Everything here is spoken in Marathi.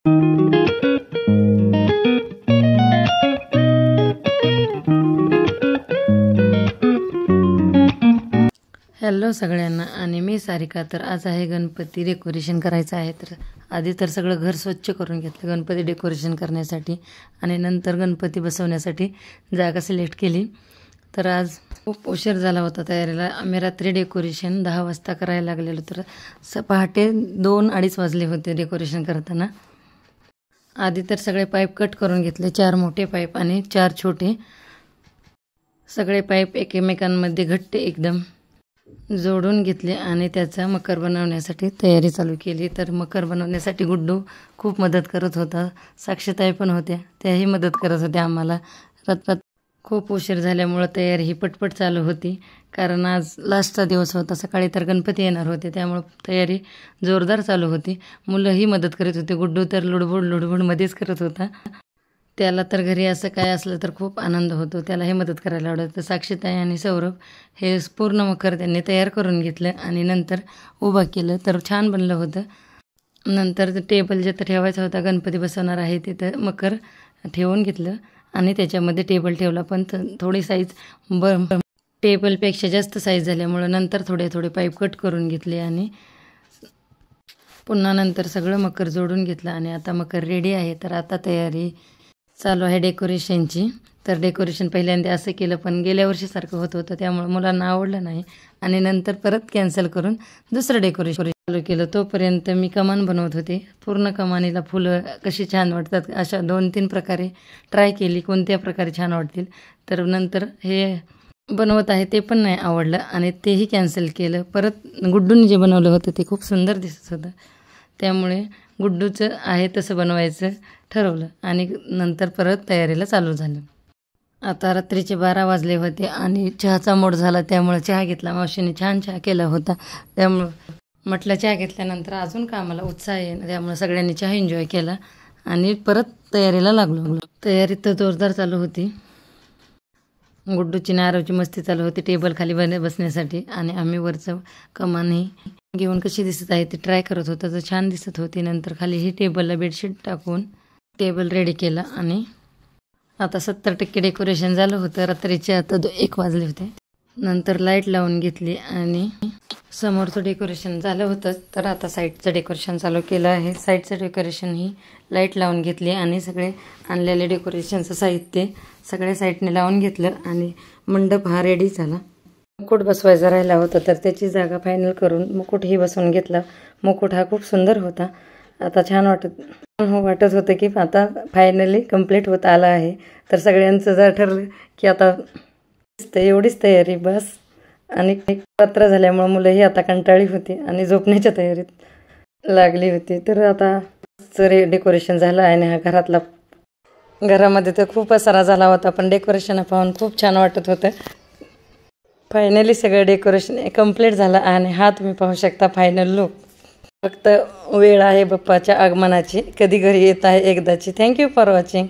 हॅलो सगळ्यांना, आणि मी सारिका. तर आज आहे गणपती डेकोरेशन करायचं आहे. तर आधी तर सगळं घर स्वच्छ करून घेतलं गणपती डेकोरेशन करण्यासाठी, आणि नंतर गणपती बसवण्यासाठी जागा सिलेक्ट केली. तर आज खूप उशीर झाला होता तयारीला. आम्ही रात्री डेकोरेशन 10 वाजता करायला लागलेलो. तर पहाटे 2-2:30 वाजले होते डेकोरेशन करताना. आधी तर सगळे पाईप कट करून घेतले, 4 मोठे पाईप आणि 4 छोटे. सगळे पाईप एकमेकांमध्ये घट्ट एकदम जोडून घेतले आणि त्याचा मकर बनवण्यासाठी तयारी चालू केली. तर मकर बनवण्यासाठी गुड्डू खूप मदत करत होता. साक्षीताई पण होत्या, त्याही मदत करत होत्या आम्हाला. रात्रात खूप उशीर झाल्यामुळं तयारी ही पटपट चालू होती, कारण आज लास्टचा दिवस होता. सकाळी तर गणपती येणार होते, त्यामुळं तयारी जोरदार चालू होती. मुलंही मदत करत होते. गुड्डू तर लुडबुडमध्येच करत होता. त्याला तर घरी असं काय असलं तर खूप आनंद होतो, त्यालाही मदत करायला आवडतं. तर साक्षीताई आणि सौरभ हे पूर्ण मकर त्यांनी तयार करून घेतलं आणि नंतर उभं केलं. तर छान बनलं होतं. नंतर टेबल जिथं ठेवायचा होता, गणपती बसवणार आहे तिथं मकर ठेवून घेतलं आणि त्याच्यामध्ये टेबल ठेवला. पण थोडी साईज टेबलपेक्षा जास्त साईज झाल्यामुळं नंतर थोडे पाईप कट करून घेतले आणि पुन्हा नंतर सगळं मकर जोडून घेतलं. आणि आता मकर रेडी आहे. तर आता तयारी चालू आहे डेकोरेशनची. तर डेकोरेशन पहिल्यांदा असं केलं, पण गेल्या वर्षीसारखं होत होतं, त्यामुळे मुलांना आवडलं नाही. आणि नंतर परत कॅन्सल करून दुसरं डेकोरेशन चालू केलं. तोपर्यंत मी कमान बनवत होते. पूर्ण कमानीला फुलं कशी छान वाटतात अशा 2-3 प्रकारे ट्राय केली, कोणत्या प्रकारे छान वाटतील. तर नंतर हे बनवत आहे ते पण नाही आवडलं आणि तेही कॅन्सल केलं. परत गुड्डूने जे बनवलं होतं ते खूप सुंदर दिसत होतं, त्यामुळे गुड्डूचं आहे तसं बनवायचं ठरवलं आणि नंतर परत तयारीला चालू झालं. आता रात्रीचे 12 वाजले होते आणि चहाचा मूड झाला, त्यामुळे चहा घेतला. मावशीने छान चहा केला होता, त्यामुळं म्हटलं चहा घेतल्यानंतर अजून का आम्हाला उत्साह आहे, त्यामुळे सगळ्यांनी चहा एन्जॉय केला आणि परत तयारीला लागलो. तयारी तर जोरदार चालू होती. गुड्डूची नारळची मस्ती चालू होती टेबल खाली बसण्यासाठी, आणि आम्ही वरचं कमानी घेऊन कशी दिसत आहे ते ट्राय करत होता. तर छान दिसत होती. नंतर खाली ही टेबलला बेडशीट टाकून टेबल रेडी केला आणि आता 70% डेकोरेशन झालं होतं. रात्रीचे आता 1 वाजले होते. नंतर लाईट लावून घेतली आणि समोरचं डेकोरेशन झालं होतं. तर आता साईडचं डेकोरेशन चालू केलं आहे. साईडचं डेकोरेशन ही लाईट लावून घेतली आणि सगळे आणलेले डेकोरेशनचं साहित्य सगळ्या साईडने लावून घेतलं आणि मंडप हा रेडी झाला. मुकुट बसवायचा राहिला होता, तर त्याची जागा फायनल करून मुकुटही बसवून घेतला. मुकुट हा खूप सुंदर होता. आता छान वाटत होतं की आता फायनली कंप्लीट होत आला आहे. तर सगळ्यांचं जर ठरलं की आता एवढीच तयारी बस. आणि रात्र झाल्यामुळे मुलंही आता कंटाळी होती आणि झोपण्याच्या तयारीत लागली होती. तर आता डेकोरेशन झालं आणि हा घरामध्ये तर खूप पसारा झाला होता, पण डेकोरेशन पाहून खूप छान वाटत होतं. फायनली सगळं डेकोरेशन कंप्लीट झालं आणि हा तुम्ही पाहू शकता फायनल लुक. फक्त वेळ आहे बाप्पाच्या आगमनाची, कधी घरी येत आहे एकदाची. Thank you for watching.